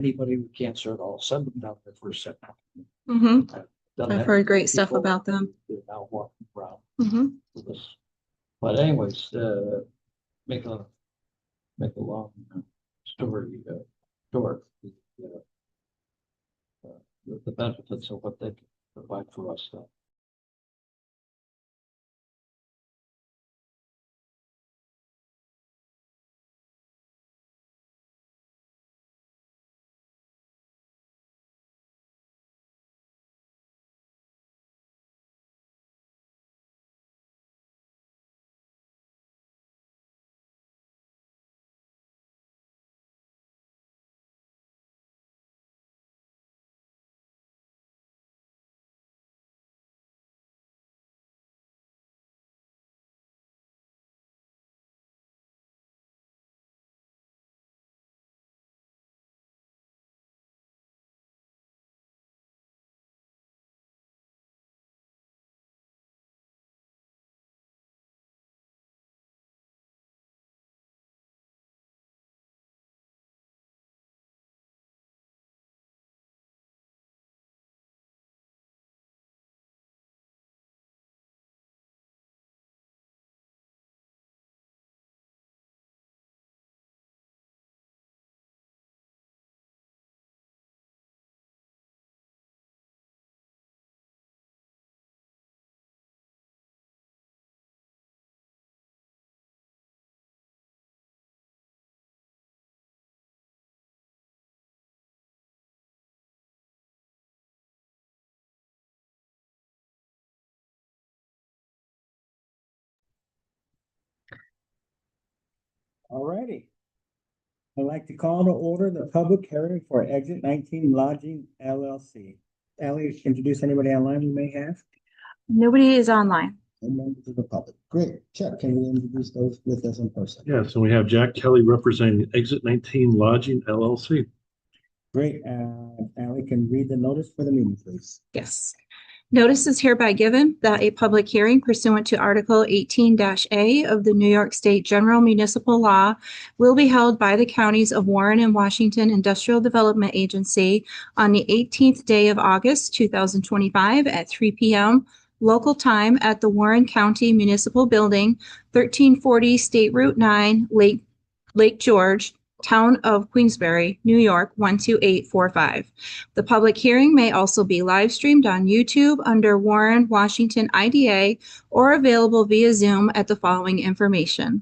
anybody we can't serve, I'll send them down there for a second. Mm-hmm. Done I've that heard with great stuff people. about them. They're now walking around Mm-hmm. with us. But anyways, make a long story short. The benefits of what they can provide for us. All righty. I'd like to call to order the public hearing for Exit 19 Lodging LLC. Ally, introduce anybody online we may have? Nobody is online. No members of the public. Great. Chuck, can you introduce those with us in person? Yeah, so we have Jack Kelly representing Exit 19 Lodging LLC. Great. Ally, can you read the notice for the meeting, please? Yes. Notice is hereby given that a public hearing pursuant to Article 18-A of the New York State General Municipal Law will be held by the counties of Warren and Washington Industrial Development Agency on the 18th day of August, 2025 at 3 p.m. local time at the Warren County Municipal Building, 1340 State Route 9, Lake George, Town of Queensbury, New York, 12845. The public hearing may also be live streamed on YouTube under Warren, Washington IDA or available via Zoom at the following information.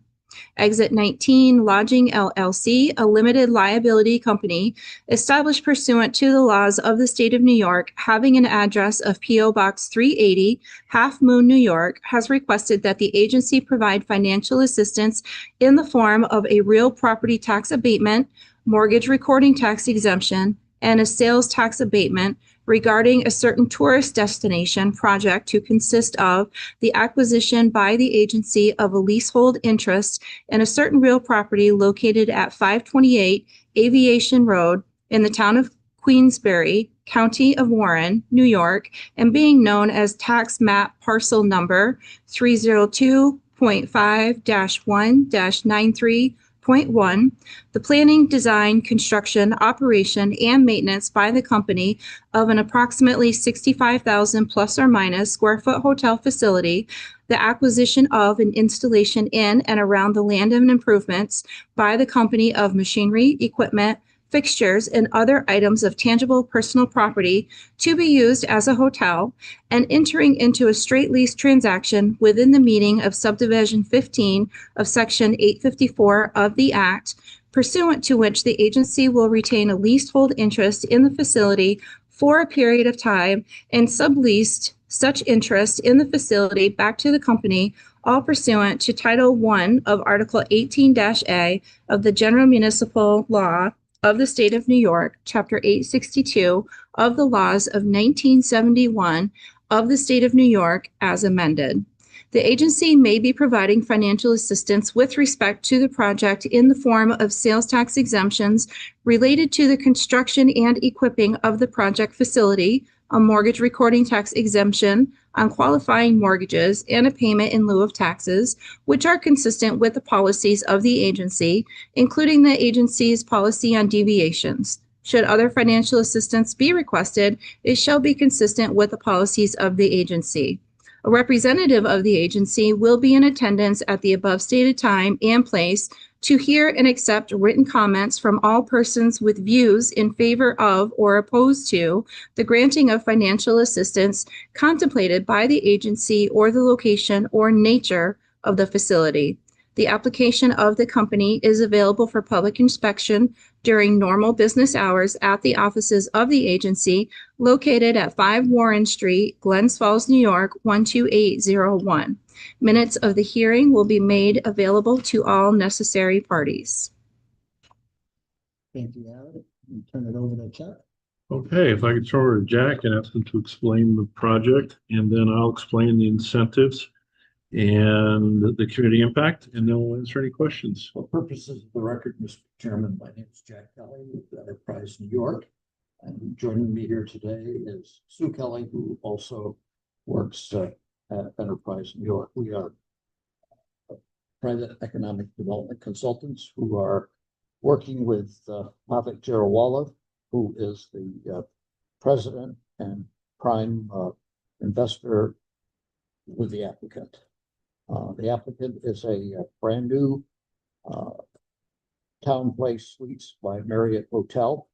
Exit 19 Lodging LLC, a limited liability company established pursuant to the laws of the state of New York, having an address of P.O. Box 380, Half Moon, New York, has requested that the agency provide financial assistance in the form of a real property tax abatement, mortgage recording tax exemption, and a sales tax abatement regarding a certain tourist destination project to consist of the acquisition by the agency of a leasehold interest in a certain real property located at 528 Aviation Road in the town of Queensbury, County of Warren, New York, and being known as tax map parcel number 302.5-1-93.1, the planning, design, construction, operation, and maintenance by the company of an approximately 65,000 plus or minus square foot hotel facility, the acquisition of and installation in and around the land and improvements by the company of machinery, equipment, fixtures, and other items of tangible personal property to be used as a hotel, and entering into a straight lease transaction within the meaning of subdivision 15 of section 854 of the Act, pursuant to which the agency will retain a leasehold interest in the facility for a period of time and subleased such interest in the facility back to the company, all pursuant to Title I of Article 18-A of the General Municipal Law of the State of New York, Chapter 862 of the laws of 1971 of the State of New York as amended. The agency may be providing financial assistance with respect to the project in the form of sales tax exemptions related to the construction and equipping of the project facility, a mortgage recording tax exemption on qualifying mortgages, and a payment in lieu of taxes, which are consistent with the policies of the agency, including the agency's policy on deviations. Should other financial assistance be requested, it shall be consistent with the policies of the agency. A representative of the agency will be in attendance at the above stated time and place to hear and accept written comments from all persons with views in favor of or opposed to the granting of financial assistance contemplated by the agency or the location or nature of the facility. The application of the company is available for public inspection during normal business hours at the offices of the agency located at 5 Warren Street, Glens Falls, New York, 12801. Minutes of the hearing will be made available to all necessary parties. Thank you, Alan. And turn it over to Chuck. Okay, if I could turn over to Jack and ask him to explain the project, and then I'll explain the incentives and the community impact, and then we'll answer any questions. For purposes of the record, Mr. Chairman, my name is Jack Kelly with Enterprise New York. And joining me here today is Sue Kelly, who also works at Enterprise New York. We are private economic development consultants who are working with Mavik Jarawala, who is the president and prime investor with the applicant. The applicant is a brand new Town Place Suites by Marriott Hotel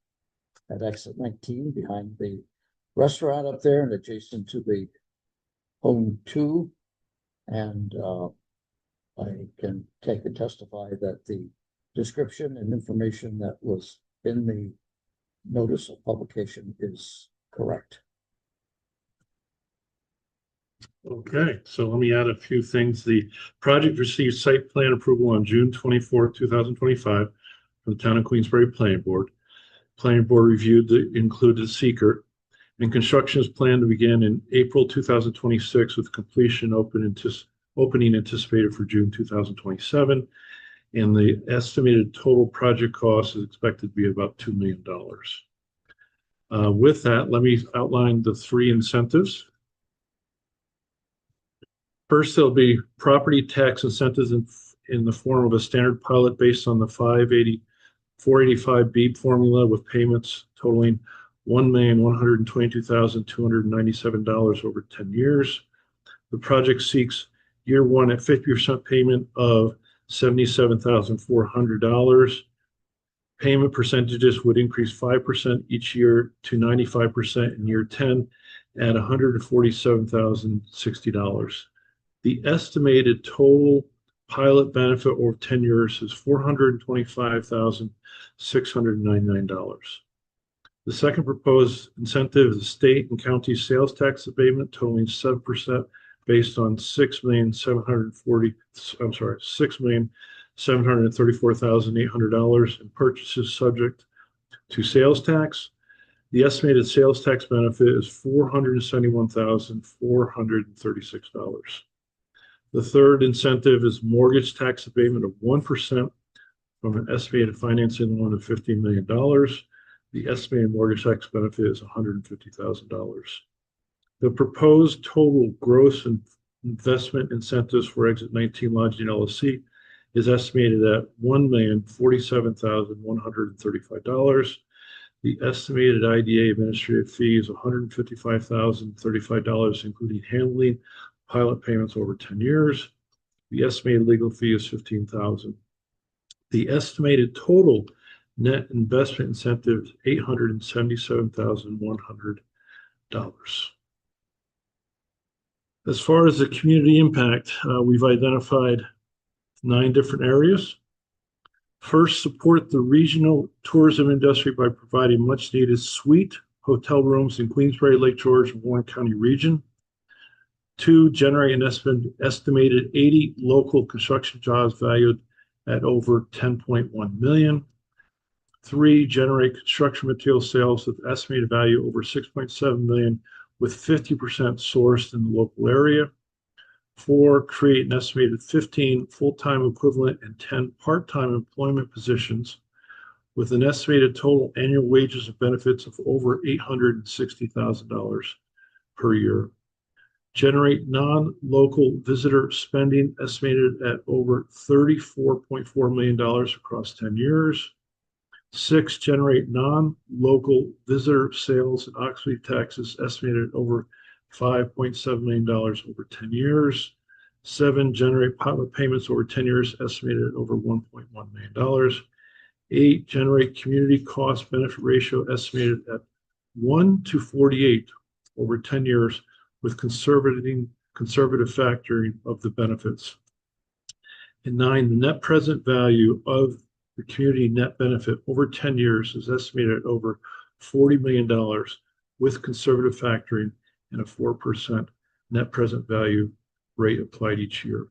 at exit 19 behind the restaurant up there and adjacent to the Home 2. And I can take and testify that the description and information that was in the notice of publication is correct. Okay, so let me add a few things. The project received site plan approval on June 24, 2025 from the Town of Queensbury Planning Board. Planning Board reviewed the included seeker, and construction is planned to begin in April 2026 with completion opening anticipated for June 2027. And the estimated total project cost is expected to be about $2 million. With that, let me outline the 3 incentives. First, there'll be property tax incentives in the form of a standard pilot based on the 485B formula with payments totaling $1,122,297 over 10 years. The project seeks year 1 at 50% payment of $77,400. Payment percentages would increase 5% each year to 95% in year 10 at $147,060. The estimated total pilot benefit over 10 years is $425,699. The second proposed incentive is the state and county sales tax abatement totaling 7% based on $6,734,800 in purchases subject to sales tax. The estimated sales tax benefit is $471,436. The third incentive is mortgage tax abatement of 1% from an estimated financing loan of $15 million. The estimated mortgage tax benefit is $150,000. The proposed total gross investment incentives for Exit 19 Lodging LLC is estimated at $1,047,135. The estimated IDA administrative fee is $155,035, including handling pilot payments over 10 years. The estimated legal fee is $15,000. The estimated total net investment incentive is $877,100. As far as the community impact, we've identified 9 different areas. First, support the regional tourism industry by providing much needed suite hotel rooms in Queensbury, Lake George, and Warren County region. 2, generate an estimated 80 local construction jobs valued at over $10.1 million. 3, generate construction material sales with estimated value over $6.7 million with 50% sourced in the local area. 4, create an estimated 15 full-time equivalent and 10 part-time employment positions with an estimated total annual wages and benefits of over $860,000 per year. Generate non-local visitor spending estimated at over $34.4 million across 10 years. 6, generate non-local visitor sales and occupancy taxes estimated at over $5.7 million over 10 years. 7, generate pilot payments over 10 years estimated at over $1.1 million. 8, generate community cost benefit ratio estimated at 1:48 over 10 years with conservative factoring of the benefits. And 9, the net present value of the community net benefit over 10 years is estimated at over $40 million with conservative factoring and a 4% net present value rate applied each year.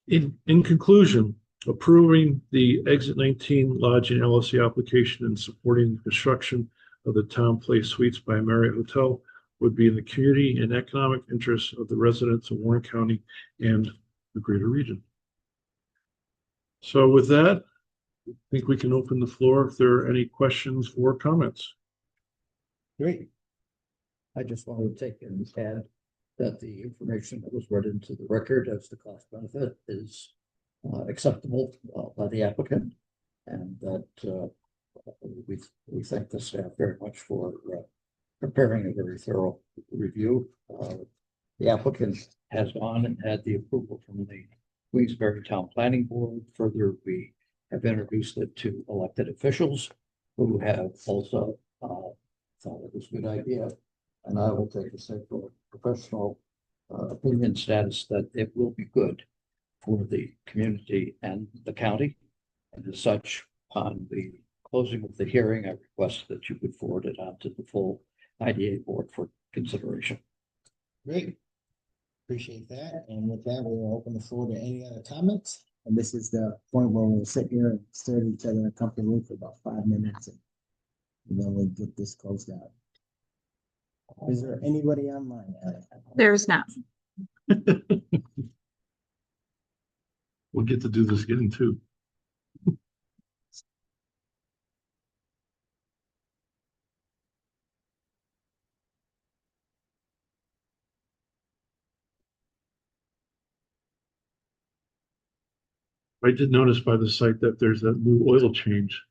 In conclusion, approving the Exit 19 Lodging LLC application and supporting the construction of the Town Place Suites by Marriott Hotel would be in the community and economic interests of the residents of Warren County and the greater region. So with that, I think we can open the floor if there are any questions or comments. Great. I just wanted to take and add that the information that was read into the record as the cost benefit is acceptable by the applicant, and that we thank the staff very much for preparing a very thorough review. The applicant has gone and had the approval from the Queensbury Town Planning Board. Further, we have introduced it to elected officials who have also thought it was a good idea. And I will take a simple professional opinion status that it will be good for the community and the county. And as such, upon the closing of the hearing, I request that you would forward it on to the full IDA board for consideration. Great. Appreciate that. And with that, we'll open the floor to any other comments. And this is the point where we'll sit here and stare at each other in a comfy room for about 5 minutes. And then we'll get this closed out. Is there anybody online? There's not. We'll get to do this again too. I did notice by the site that there's that new oil change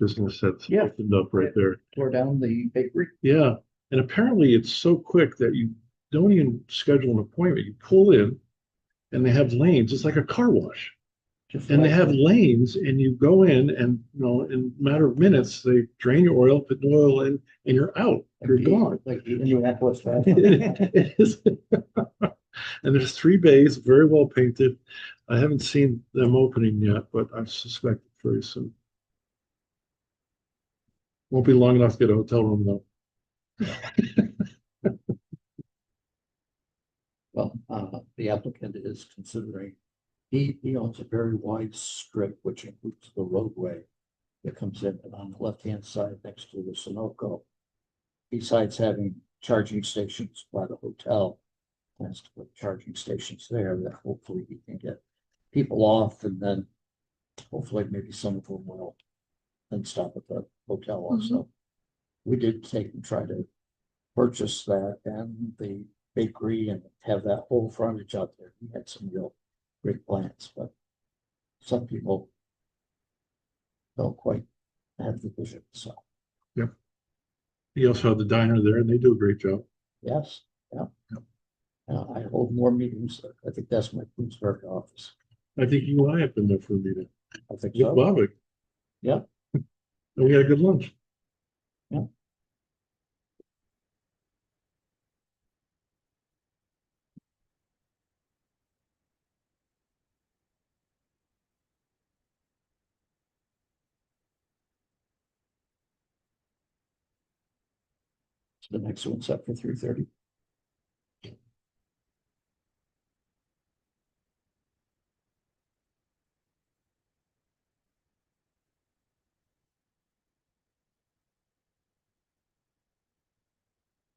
business that's opened up right there. Tore down the bakery. Yeah, and apparently it's so quick that you don't even schedule an appointment. You pull in and they have lanes. It's like a car wash. And they have lanes and you go in and, in a matter of minutes, they drain your oil, put new oil in, and you're out. You're gone. Like the Indianapolis fast. It is. And there's 3 bays, very well painted. I haven't seen them opening yet, but I suspect very soon. Won't be long enough to get a hotel room though. Well, the applicant is considering, he owns a very wide strip, which includes the roadway that comes in, and on the left-hand side next to the Sunoco, besides having charging stations by the hotel, plans to put charging stations there that hopefully he can get people off, and then hopefully maybe some of them will then stop at the hotel also. We did take and try to purchase that and the bakery and have that whole frontage out there. We had some real great plans, but some people don't quite have the vision. So Yep. You also have the diner there and they do a great job. yes, yeah. I hold more meetings. I think that's my Queensbury office. I think you and I have been there for a meeting. I think With so. Bobbick. Yeah. And we had a good lunch. Yeah. The next one's up for 3:30.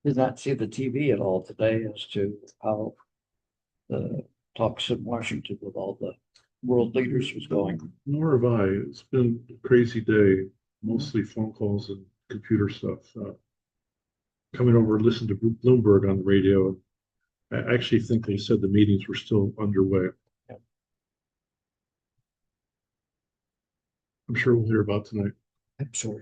Did not see the TV at all today as to how the talks in Washington with all the world leaders was going. Nor have I. It's been a crazy day, mostly phone calls and computer stuff. Coming over, listen to Bloomberg on the radio. I actually think they said the meetings were still underway. Yeah. I'm sure we'll hear about tonight. I'm sure.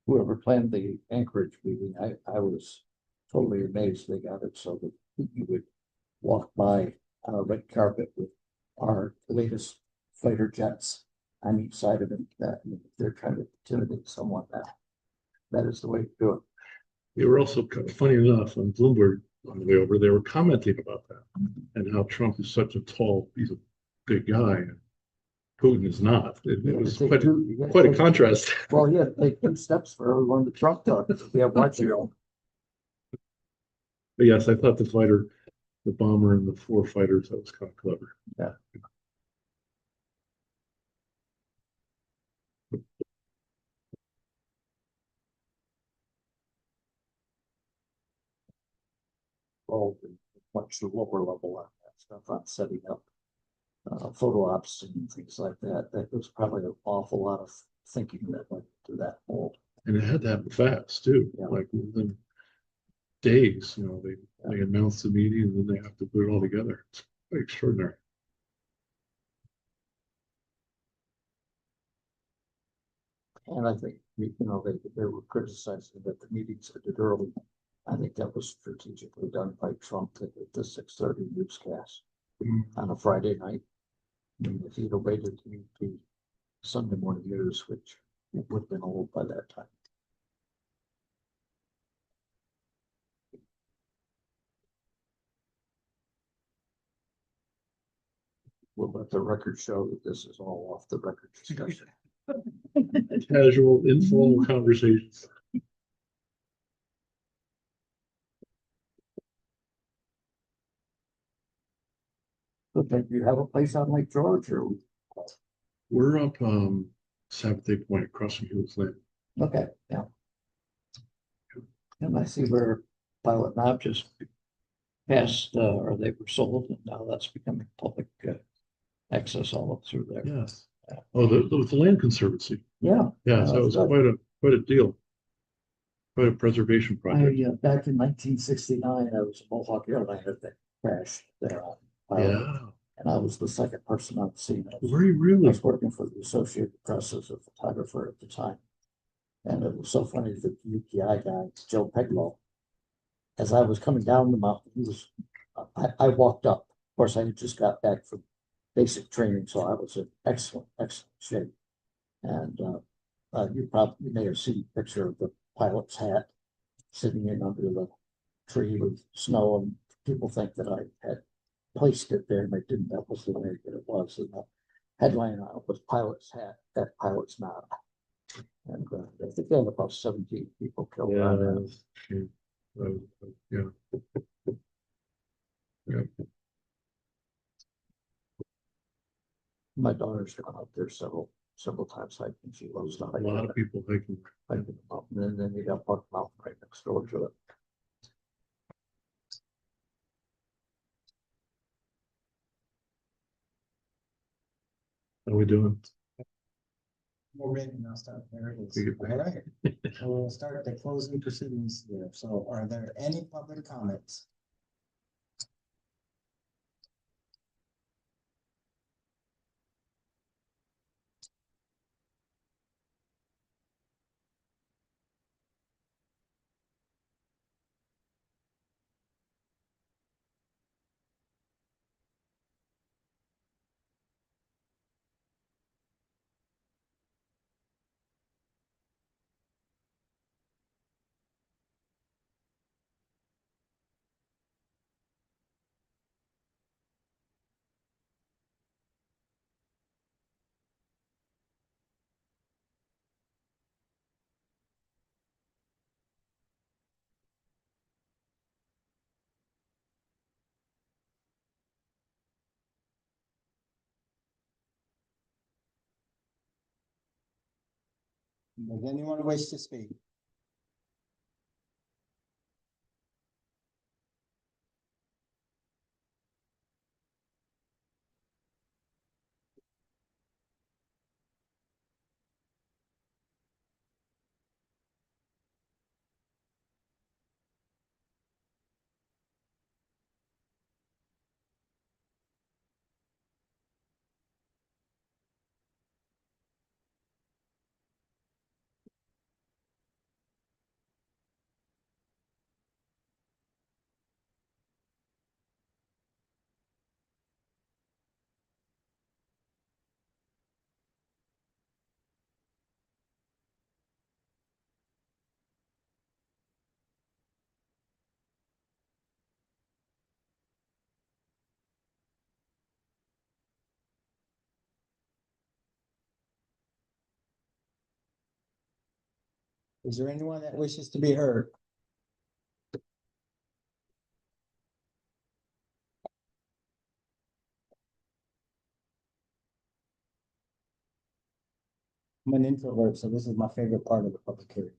Whoever planned the Anchorage meeting, I was totally amazed they got it so that you would walk by on a red carpet with our latest fighter jets on each side of it. That if they're trying to intimidate someone, that is the way to do it. They were also funny enough on Bloomberg on the way over, they were commenting about that and how Trump is such a tall, he's a big guy and Putin is not. It was quite a contrast. Well, yeah, take 2 steps for everyone that Trump took. Yeah, watch you. But yes, I thought the fighter, the bomber and the 4 fighters, that was kind of clever. Yeah. Well, much lower level on that stuff on setting up photo ops and things like that. That was probably an awful lot of thinking that went to that mold. And it had to happen fast too, Yeah. like within days, they announce the meeting and then they have to put it all together. It's quite extraordinary. And I think, they were criticizing that the meetings ended early. I think that was strategically done by Trump to hit the 6:30 newscast on a Friday night. And if he'd have waited, he'd be Sunday morning news, which would have been old by that time. We'll let the record show that this is all off the record discussion. Casual, informal conversations. Okay, do you have a place on Lake George or? We're up Sabbath Point across from Hewlett's Lane. Okay, yeah. And I see where Pilot Knob just passed, or they were sold, and now that's becoming public access all up through there. Yes. Oh, the Land Conservancy. Yeah. Yeah, so it was quite a deal. Quite a preservation project. Back in 1969, I was a Mohawk airliner that crashed there on Pilot. Yeah. And I was the second person on the scene. Were you I really? was working for the Associated Press as a photographer at the time. And it was so funny that the UPI guy, Joe Peglow, as I was coming down the mountain, I walked up. Of course, I had just got back from basic training, so I was in excellent shape. And you may have seen a picture of the pilot's hat sitting in under the tree with snow, and people think that I had placed it there, and I didn't. That was the way that it was. And the headline on it was "Pilot's Hat, That Pilot's Not." And I think they had about 17 people killed on that. Yeah. Yeah. My daughter's gone up there several times hiking. She loves to A hike. lot of people hiking. Hiking the mountain, and then you got Buck Mountain right next door to it. How are we doing? We're ready now, start. There it is. We- All right. So we'll start the closing proceedings here. So are there any public comments? Does anyone wish to speak? Is there anyone that wishes to be heard? I'm an introvert, so this is my favorite part of the public hearing.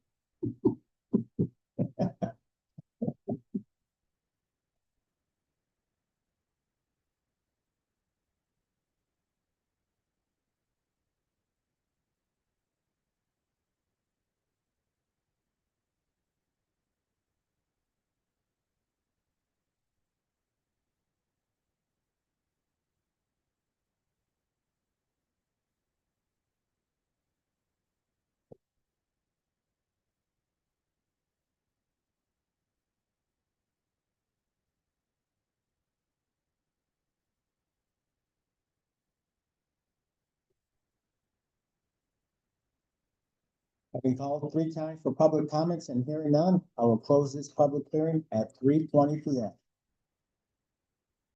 I've been called 3 times for public comments and hearing none. I will close this public hearing at 3:20 p.m.